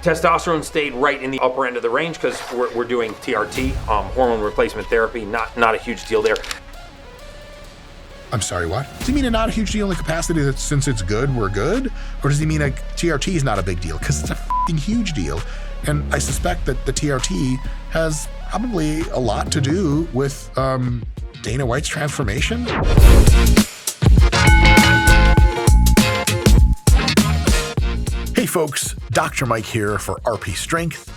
Testosterone stayed right in the upper end of the range because we're doing TRT, hormone replacement therapy, not a huge deal there. I'm sorry, what? Does he mean a not a huge deal in the capacity that since it's good, we're good? Or does he mean a TRT is not a big deal? Because it's a f***ing huge deal. And I suspect that the TRT has probably a lot to do with Dana White's transformation. Hey folks, Dr. Mike here for RP Strength.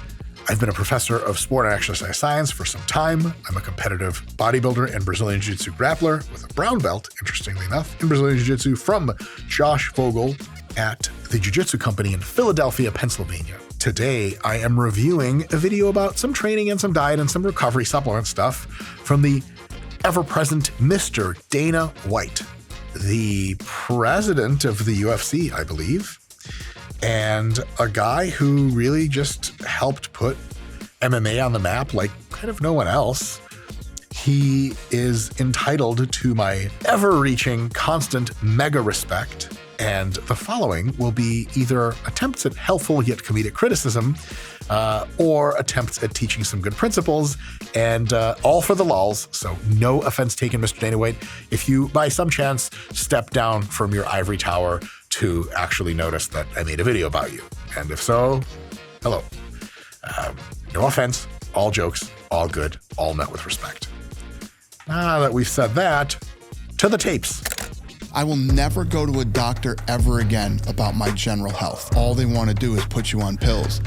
I've been a professor of sport and exercise science for some time. I'm a competitive bodybuilder and Brazilian Jiu-Jitsu grappler with a brown belt, interestingly enough, in Brazilian Jiu-Jitsu from Josh Vogel at the Jiu-Jitsu Company in Philadelphia, Pennsylvania. Today, I am reviewing a video about some training and some diet and some recovery supplement stuff from the ever-present Mr. Dana White, the president of the UFC, I believe, and a guy who really just helped put MMA on the map like kind of no one else. He is entitled to my ever-reaching, constant mega respect, and the following will be either attempts at helpful yet comedic criticism or attempts at teaching some good principles, and all for the lulz, so no offense taken, Mr. Dana White, if you, by some chance, step down from your ivory tower to actually notice that I made a video about you. And if so, hello. No offense, all jokes, all good, all met with respect. Now that we've said that, to the tapes. I will never go to a doctor ever again about my general health. All they want to do is put you on pills.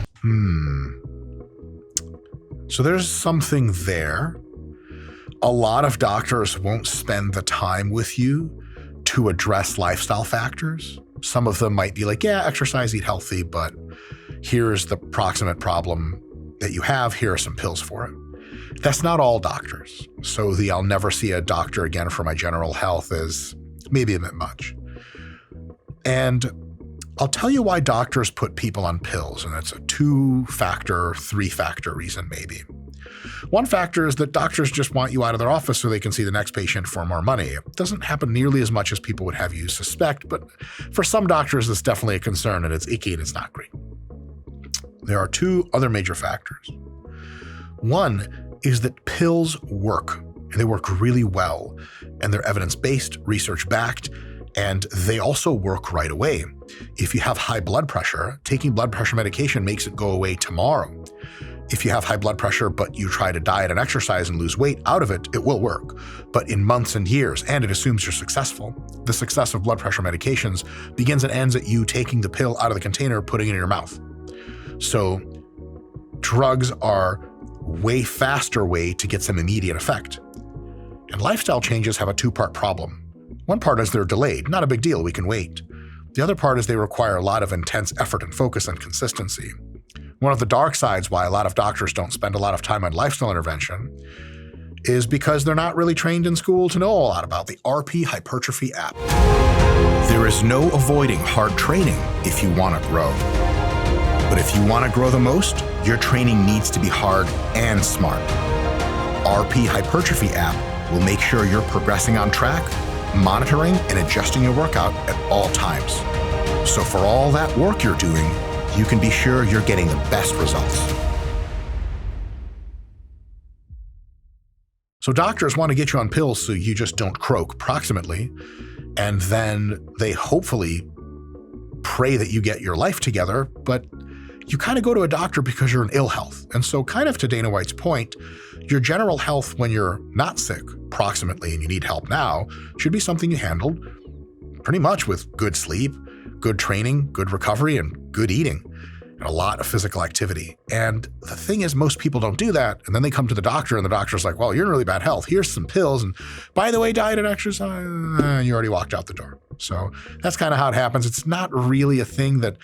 So there's something there. A lot of doctors won't spend the time with you to address lifestyle factors. Some of them might be like, yeah, exercise, eat healthy, but here's the proximate problem that you have. Here are some pills for it. That's not all doctors. So the I'll never see a doctor again for my general health is maybe a bit much. And I'll tell you why doctors put people on pills, and it's a 2-factor, 3-factor reason maybe. One factor is that doctors just want you out of their office so they can see the next patient for more money. It doesn't happen nearly as much as people would have you suspect, but for some doctors, it's definitely a concern, and it's icky and it's not great. There are 2 other major factors. One is that pills work, and they work really well, and they're evidence-based, research-backed, and they also work right away. If you have high blood pressure, taking blood pressure medication makes it go away tomorrow. If you have high blood pressure, but you try to diet and exercise and lose weight out of it, it will work, but in months and years, and it assumes you're successful. The success of blood pressure medications begins and ends at you taking the pill out of the container, putting it in your mouth. So drugs are way faster way to get some immediate effect. And lifestyle changes have a 2-part problem. One part is they're delayed, not a big deal, we can wait. The other part is they require a lot of intense effort and focus and consistency. One of the dark sides why a lot of doctors don't spend a lot of time on lifestyle intervention is because they're not really trained in school to know a lot about the RP Hypertrophy app. There is no avoiding hard training if you want to grow. But if you want to grow the most, your training needs to be hard and smart. RP Hypertrophy app will make sure you're progressing on track, monitoring and adjusting your workout at all times. So for all that work you're doing, you can be sure you're getting the best results. So doctors want to get you on pills so you just don't croak proximately, and then they hopefully pray that you get your life together, but you kind of go to a doctor because you're in ill health. And so kind of to Dana White's point, your general health when you're not sick proximately and you need help now should be something you handled pretty much with good sleep, good training, good recovery, and good eating, and a lot of physical activity. And the thing is, most people don't do that. And then they come to the doctor and the doctor's like, well, you're in really bad health. Here's some pills. And by the way, diet and exercise, you already walked out the door. So that's kind of how it happens. It's not really a thing that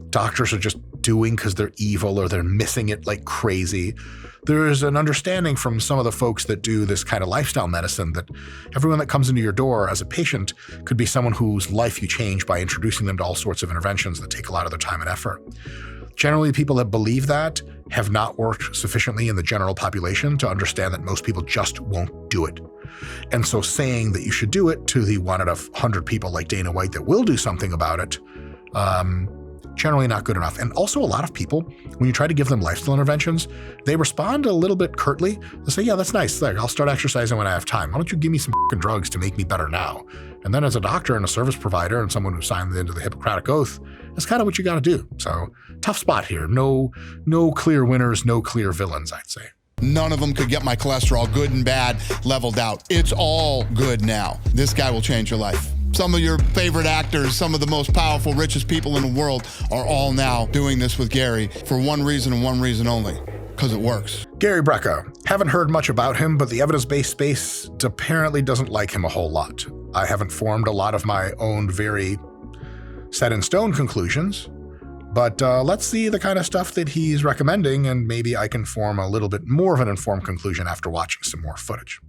doctors are just doing because they're evil or they're missing it like crazy. There's an understanding from some of the folks that do this kind of lifestyle medicine that everyone that comes into your door as a patient could be someone whose life you change by introducing them to all sorts of interventions that take a lot of their time and effort. Generally, people that believe that have not worked sufficiently in the general population to understand that most people just won't do it. And so saying that you should do it to the 1 out of 100 people like Dana White that will do something about it generally not good enough. And also a lot of people, when you try to give them lifestyle interventions, they respond a little bit curtly. They say, yeah, that's nice. Like, I'll start exercising when I have time. Why don't you give me some fucking drugs to make me better now? And then as a doctor and a service provider and someone who signed into the Hippocratic Oath, that's kind of what you got to do. So tough spot here. No clear winners, no clear villains, I'd say. None of them could get my cholesterol, good and bad, leveled out. It's all good now. This guy will change your life. Some of your favorite actors, some of the most powerful, richest people in the world are all now doing this with Gary for one reason and one reason only, because it works. Gary Brecka. Haven't heard much about him, but the evidence-based space apparently doesn't like him a whole lot. I haven't formed a lot of my own very set-in-stone conclusions, but let's see the kind of stuff that he's recommending, and maybe I can form a little bit more of an informed conclusion after watching some more footage.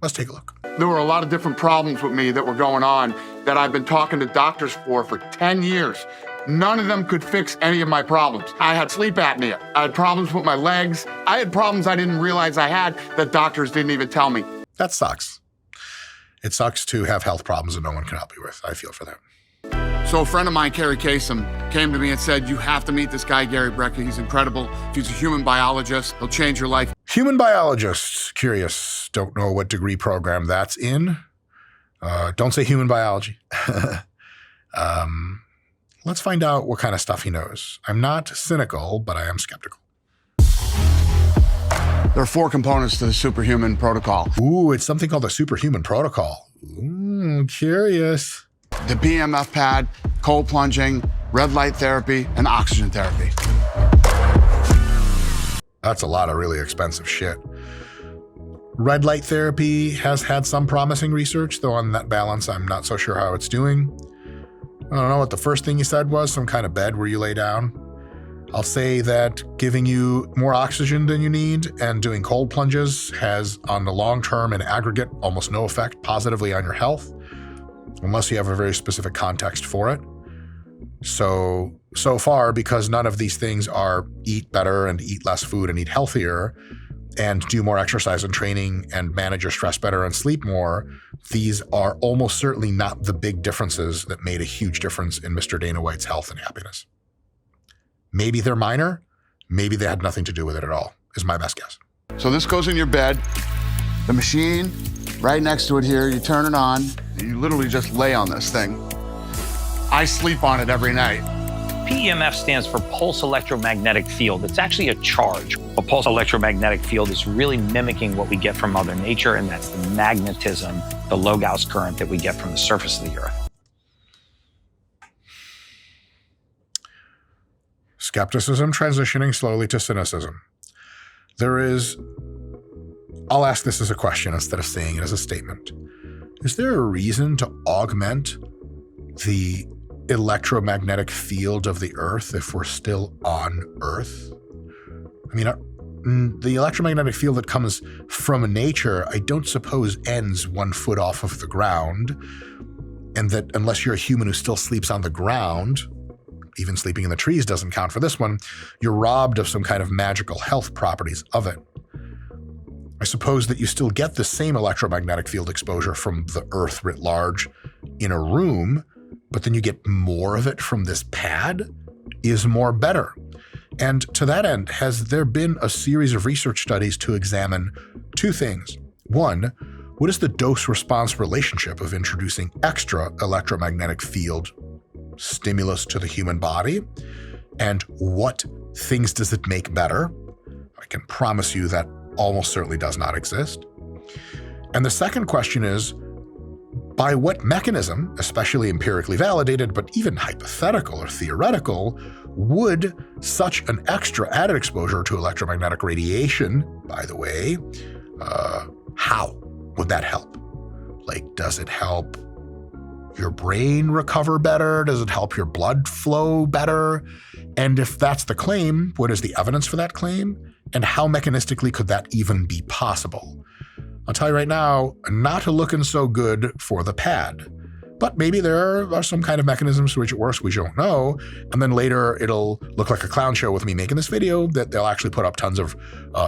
Let's take a look. There were a lot of different problems with me that were going on that I've been talking to doctors for 10 years. None of them could fix any of my problems. I had sleep apnea. I had problems with my legs. I had problems I didn't realize I had that doctors didn't even tell me. That sucks. It sucks to have health problems that no one can help you with. I feel for them. So a friend of mine, Carrie Kasem, came to me and said, you have to meet this guy, Gary Brecka. He's incredible. He's a human biologist. He'll change your life. Human biologist. Curious. Don't know what degree program that's in. Don't say human biology. Let's find out what kind of stuff he knows. I'm not cynical, but I am skeptical. There are 4 components to the superhuman protocol. Ooh, it's something called the superhuman protocol. Ooh, curious. The BMF pad, cold plunging, red light therapy, and oxygen therapy. That's a lot of really expensive shit. Red light therapy has had some promising research, though on that balance, I'm not so sure how it's doing. I don't know what the first thing you said was, some kind of bed where you lay down. I'll say that giving you more oxygen than you need and doing cold plunges has, on the long term and aggregate, almost no effect positively on your health, unless you have a very specific context for it. So far, because none of these things are eat better and eat less food and eat healthier and do more exercise and training and manage your stress better and sleep more, these are almost certainly not the big differences that made a huge difference in Mr. Dana White's health and happiness. Maybe they're minor, maybe they had nothing to do with it at all, is my best guess. So this goes in your bed, the machine right next to it here, you turn it on, and you literally just lay on this thing. I sleep on it every night. PEMF stands for pulse electromagnetic field. It's actually a charge. A pulse electromagnetic field is really mimicking what we get from Mother Nature, and that's the magnetism, the low Gauss current that we get from the surface of the Earth. Skepticism transitioning slowly to cynicism. I'll ask this as a question instead of saying it as a statement. Is there a reason to augment the electromagnetic field of the Earth if we're still on Earth? I mean, the electromagnetic field that comes from nature, I don't suppose ends 1 foot off of the ground, and that unless you're a human who still sleeps on the ground, even sleeping in the trees doesn't count for this one, you're robbed of some kind of magical health properties of it. I suppose that you still get the same electromagnetic field exposure from the Earth writ large in a room, but then you get more of it from this pad. Is more better? And to that end, has there been a series of research studies to examine 2 things? 1, what is the dose-response relationship of introducing extra electromagnetic field stimulus to the human body? And what things does it make better? I can promise you that almost certainly does not exist. And the second question is, by what mechanism, especially empirically validated, but even hypothetical or theoretical, would such an extra added exposure to electromagnetic radiation, by the way, how would that help? Like, does it help your brain recover better? Does it help your blood flow better? And if that's the claim, what is the evidence for that claim? And how mechanistically could that even be possible? I'll tell you right now, not looking so good for the pad. But maybe there are some kind of mechanisms for which it works we don't know. And then later it'll look like a clown show with me making this video that they'll actually put up tons of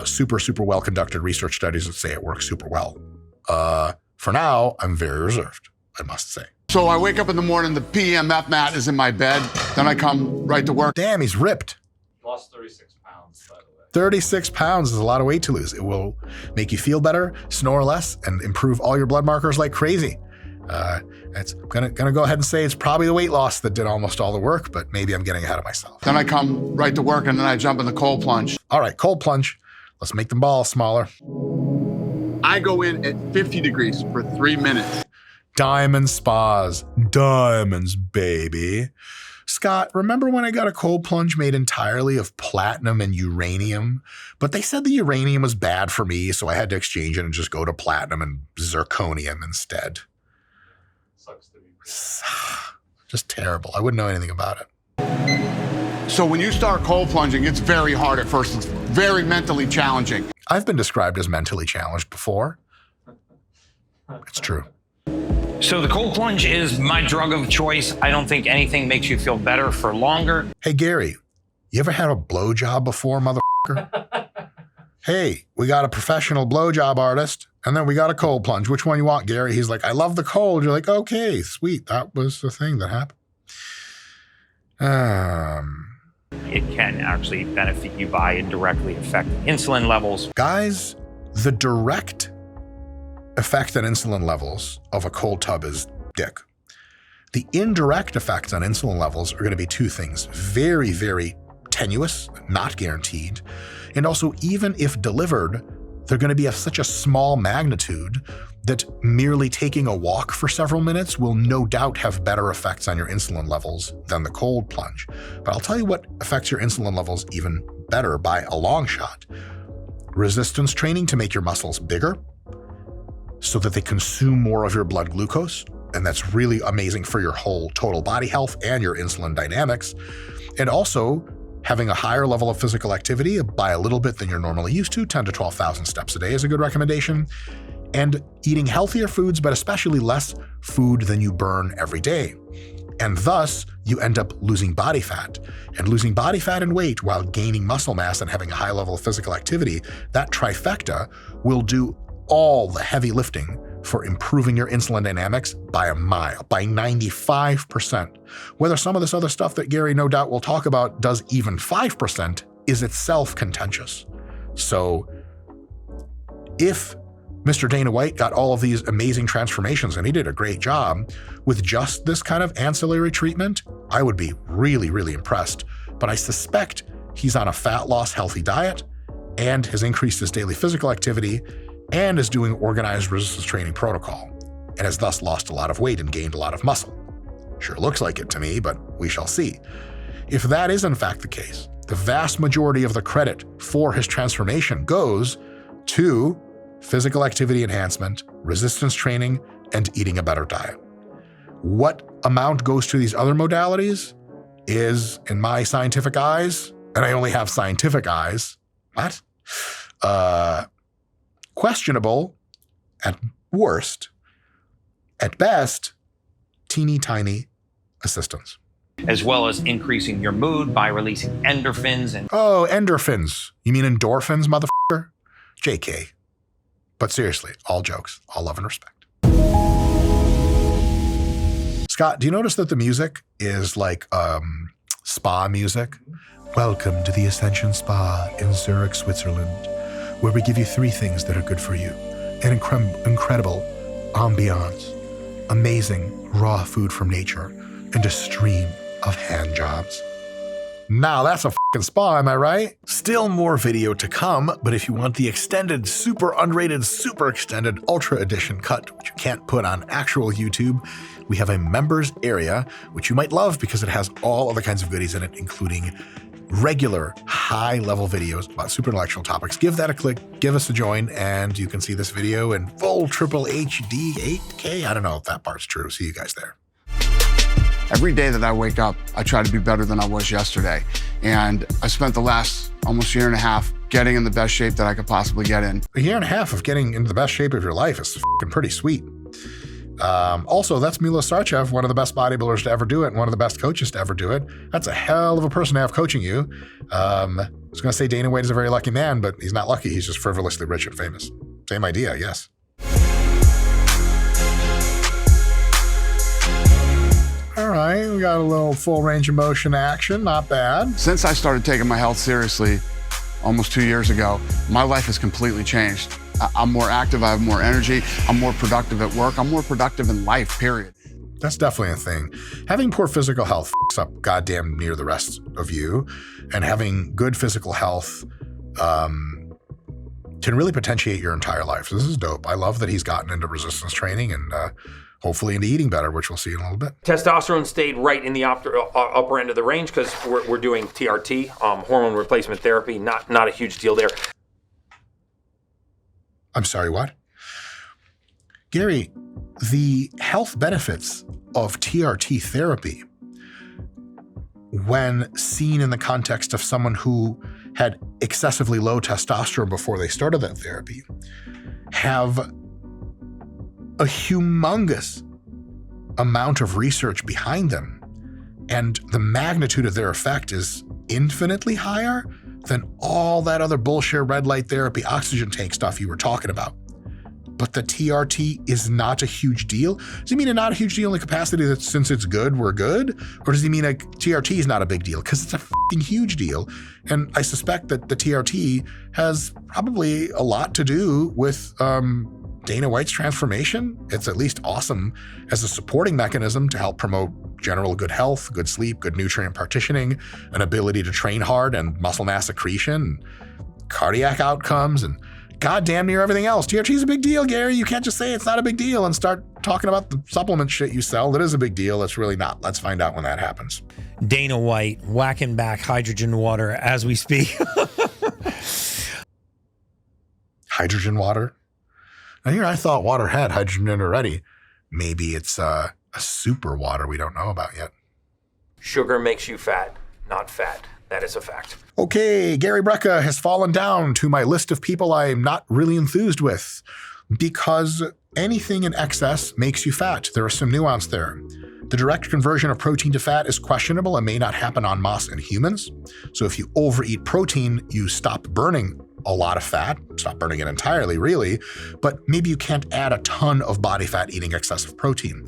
super well conducted research studies that say it works super well. For now, I'm very reserved, I must say. So I wake up in the morning, the PEMF mat is in my bed. Then I come right to work. Damn, he's ripped. Lost 36 pounds, by the way. 36 pounds is a lot of weight to lose. It will make you feel better, snore less, and improve all your blood markers like crazy. It's gonna go ahead and say it's probably the weight loss that did almost all the work, but maybe I'm getting ahead of myself. Then I come right to work and then I jump in the cold plunge. All right, cold plunge. Let's make the balls smaller. I go in at 50 degrees for 3 minutes. Diamond spas. Diamonds, baby. Scott, remember when I got a cold plunge made entirely of platinum and uranium? But they said the uranium was bad for me, so I had to exchange it and just go to platinum and zirconium instead. Sucks to be. Just terrible. I wouldn't know anything about it. So when you start cold plunging, it's very hard at first. It's very mentally challenging. I've been described as mentally challenged before. It's true. So the cold plunge is my drug of choice. I don't think anything makes you feel better for longer. Hey, Gary, you ever had a blowjob before, motherfucker? Hey, we got a professional blowjob artist, and then we got a cold plunge. Which one you want, Gary? He's like, I love the cold. You're like, okay, sweet. That was the thing that happened. It can actually benefit you by indirectly affecting insulin levels. Guys, the direct effect on insulin levels of a cold tub is dick. The indirect effects on insulin levels are going to be two things. Very, very tenuous, not guaranteed. And also, even if delivered, they're going to be of such a small magnitude that merely taking a walk for several minutes will no doubt have better effects on your insulin levels than the cold plunge. But I'll tell you what affects your insulin levels even better by a long shot. Resistance training to make your muscles bigger so that they consume more of your blood glucose. And that's really amazing for your whole total body health and your insulin dynamics. And also having a higher level of physical activity by a little bit than you're normally used to, 10 to 12,000 steps a day is a good recommendation. And eating healthier foods, but especially less food than you burn every day. And thus, you end up losing body fat. And losing body fat and weight while gaining muscle mass and having a high level of physical activity, that trifecta will do all the heavy lifting for improving your insulin dynamics by a mile, by 95%. Whether some of this other stuff that Gary no doubt will talk about does even 5% is itself contentious. So if Mr. Dana White got all of these amazing transformations, and he did a great job, with just this kind of ancillary treatment, I would be really, really impressed. But I suspect he's on a fat loss healthy diet and has increased his daily physical activity and is doing organized resistance training protocol, and has thus lost a lot of weight and gained a lot of muscle. Sure looks like it to me, but we shall see. If that is in fact the case, the vast majority of the credit for his transformation goes to physical activity enhancement, resistance training, and eating a better diet. What amount goes to these other modalities is, in my scientific eyes, and I only have scientific eyes, questionable at worst, at best, teeny tiny assistance. As well as increasing your mood by releasing endorphins and Oh, endorphins. You mean endorphins, motherfucker? JK. But seriously, all jokes, all love and respect. Scott, do you notice that the music is like spa music? Welcome to the Ascension Spa in Zurich, Switzerland, where we give you 3 things that are good for you. An incredible ambiance, amazing raw food from nature, and a stream of hand jobs. Now that's a fucking spa, am I right? Still more video to come, but if you want the extended, super unrated, super extended ultra edition cut, which you can't put on actual YouTube, we have a members area, which you might love because it has all other kinds of goodies in it, including regular high-level videos about super intellectual topics. Give that a click, give us a join, and you can see this video in full triple HD 8K. I don't know if that part's true. See you guys there. Every day that I wake up, I try to be better than I was yesterday. And I spent the last almost year and a half getting in the best shape that I could possibly get in. A year and a half of getting into the best shape of your life is fucking pretty sweet. Also, that's Milo Sarchev, one of the best bodybuilders to ever do it and one of the best coaches to ever do it. That's a hell of a person to have coaching you. I was going to say Dana White is a very lucky man, but he's not lucky. He's just frivolously rich and famous. Same idea, yes. All right. We got a little full range of motion action. Not bad. Since I started taking my health seriously almost 2 years ago, my life has completely changed. I'm more active, I have more energy, I'm more productive at work, I'm more productive in life, period. That's definitely a thing. Having poor physical health fucks up goddamn near the rest of you, and having good physical health can really potentiate your entire life. So this is dope. I love that he's gotten into resistance training and hopefully into eating better, which we'll see in a little bit. Testosterone stayed right in the upper end of the range because we're doing TRT, hormone replacement therapy. Not a huge deal there. I'm sorry, what? Gary, the health benefits of TRT therapy, when seen in the context of someone who had excessively low testosterone before they started that therapy, have a humongous amount of research behind them. And the magnitude of their effect is infinitely higher than all that other bullshit red light therapy, oxygen tank stuff you were talking about. But the TRT is not a huge deal? Does he mean it's not a huge deal in the capacity that since it's good, we're good? Or does he mean like TRT is not a big deal? Because it's a fucking huge deal. And I suspect that the TRT has probably a lot to do with Dana White's transformation. It's at least awesome as a supporting mechanism to help promote general good health, good sleep, good nutrient partitioning, an ability to train hard, and muscle mass accretion, and cardiac outcomes, and goddamn near everything else. TRT is a big deal, Gary. You can't just say it's not a big deal and start talking about the supplement shit you sell. That is a big deal. It's really not. Let's find out when that happens. Dana White whacking back hydrogen water as we speak. Hydrogen water? Now here I thought water had hydrogen in it already. Maybe it's a super water we don't know about yet. Sugar makes you fat, not fat. That is a fact. Okay, Gary Brecka has fallen down to my list of people I'm not really enthused with because anything in excess makes you fat. There is some nuance there. The direct conversion of protein to fat is questionable and may not happen en masse in humans. So if you overeat protein, you stop burning a lot of fat, stop burning it entirely, really, but maybe you can't add a ton of body fat eating excessive protein.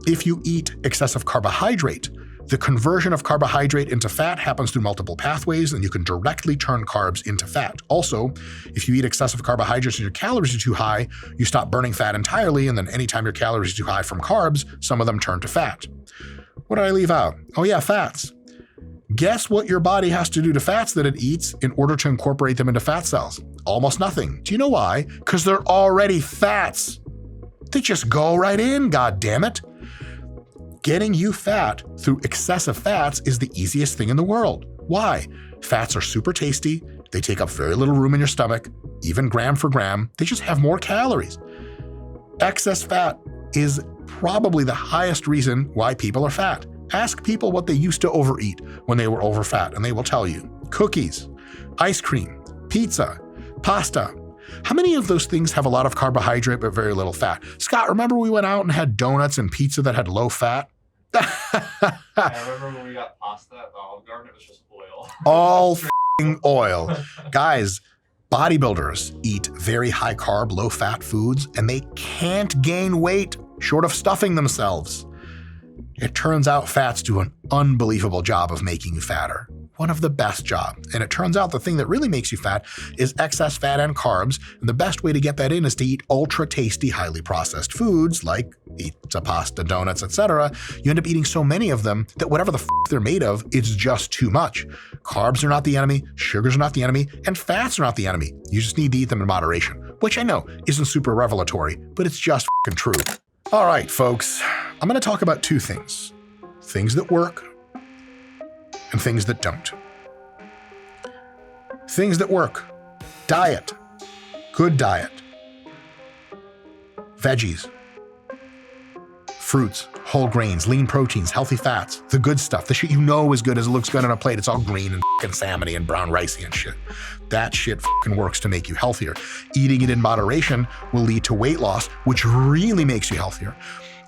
If you eat excessive carbohydrate, the conversion of carbohydrate into fat happens through multiple pathways, and you can directly turn carbs into fat. Also, if you eat excessive carbohydrates and your calories are too high, you stop burning fat entirely, and then anytime your calories are too high from carbs, some of them turn to fat. What did I leave out? Oh yeah, fats. Guess what your body has to do to fats that it eats in order to incorporate them into fat cells? Almost nothing. Do you know why? Because they're already fats. They just go right in, goddammit. Getting you fat through excessive fats is the easiest thing in the world. Why? Fats are super tasty. They take up very little room in your stomach, even gram for gram. They just have more calories. Excess fat is probably the highest reason why people are fat. Ask people what they used to overeat when they were overfat, and they will tell you. Cookies, ice cream, pizza, pasta. How many of those things have a lot of carbohydrate but very little fat? Scott, remember we went out and had donuts and pizza that had low fat? I remember when we got pasta at the Olive Garden, it was just oil. All f***ing oil. Guys, bodybuilders eat very high carb, low fat foods, and they can't gain weight short of stuffing themselves. It turns out fats do an unbelievable job of making you fatter. One of the best jobs. And it turns out the thing that really makes you fat is excess fat and carbs. And the best way to get that in is to eat ultra tasty, highly processed foods like pizza, pasta, donuts, etc. You end up eating so many of them that whatever the f they're made of, it's just too much. Carbs are not the enemy, sugars are not the enemy, and fats are not the enemy. You just need to eat them in moderation, which I know isn't super revelatory, but it's just f***ing true. All right, folks, I'm going to talk about two things. Things that work and things that don't. Things that work. Diet. Good diet. Veggies. Fruits, whole grains, lean proteins, healthy fats, the good stuff, the shit you know is good as it looks good on a plate. It's all green and fucking salmony and brown ricey and shit. That shit fucking works to make you healthier. Eating it in moderation will lead to weight loss, which really makes you healthier.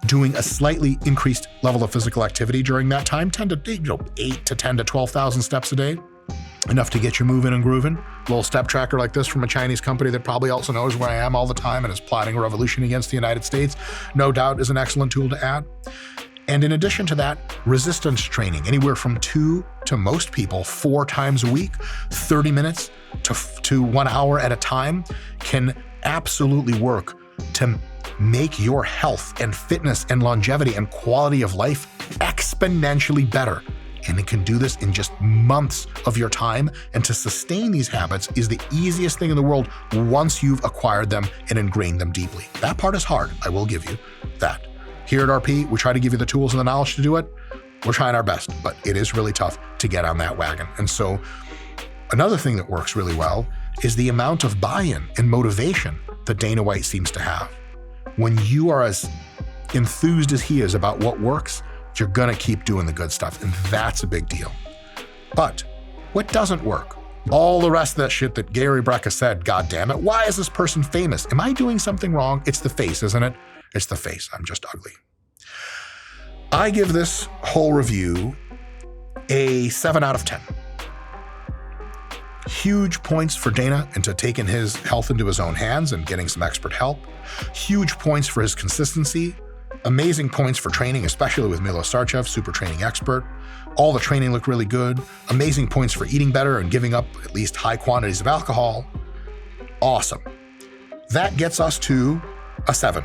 Doing a slightly increased level of physical activity during that time, 8 to 10 to 12,000 steps a day, enough to get you moving and grooving. A little step tracker like this from a Chinese company that probably also knows where I am all the time and is plotting a revolution against the United States, no doubt is an excellent tool to add. And in addition to that, resistance training, anywhere from 2 to most people 4 times a week, 30 minutes to 1 hour at a time, can absolutely work to make your health and fitness and longevity and quality of life exponentially better. And it can do this in just months of your time. And to sustain these habits is the easiest thing in the world once you've acquired them and ingrained them deeply. That part is hard, I will give you that. Here at RP, we try to give you the tools and the knowledge to do it. We're trying our best, but it is really tough to get on that wagon. And so another thing that works really well is the amount of buy-in and motivation that Dana White seems to have. When you are as enthused as he is about what works, you're gonna keep doing the good stuff, and that's a big deal. But what doesn't work? All the rest of that shit that Gary Brecka said, God damn it, why is this person famous? Am I doing something wrong? It's the face, isn't it? It's the face, I'm just ugly. I give this whole review a 7 out of 10. Huge points for Dana into taking his health into his own hands and getting some expert help. Huge points for his consistency. Amazing points for training, especially with Milo Sarchev, super training expert. All the training looked really good. Amazing points for eating better and giving up at least high quantities of alcohol. Awesome. That gets us to a 7.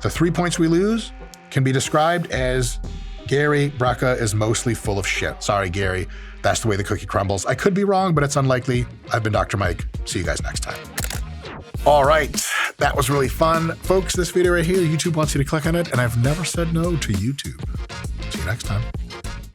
The 3 points we lose can be described as Gary Brecka is mostly full of shit. Sorry, Gary. That's the way the cookie crumbles. I could be wrong, but it's unlikely. I've been Dr. Mike. See you guys next time. All right, that was really fun. Folks, this video right here, YouTube wants you to click on it, and I've never said no to YouTube. See you next time.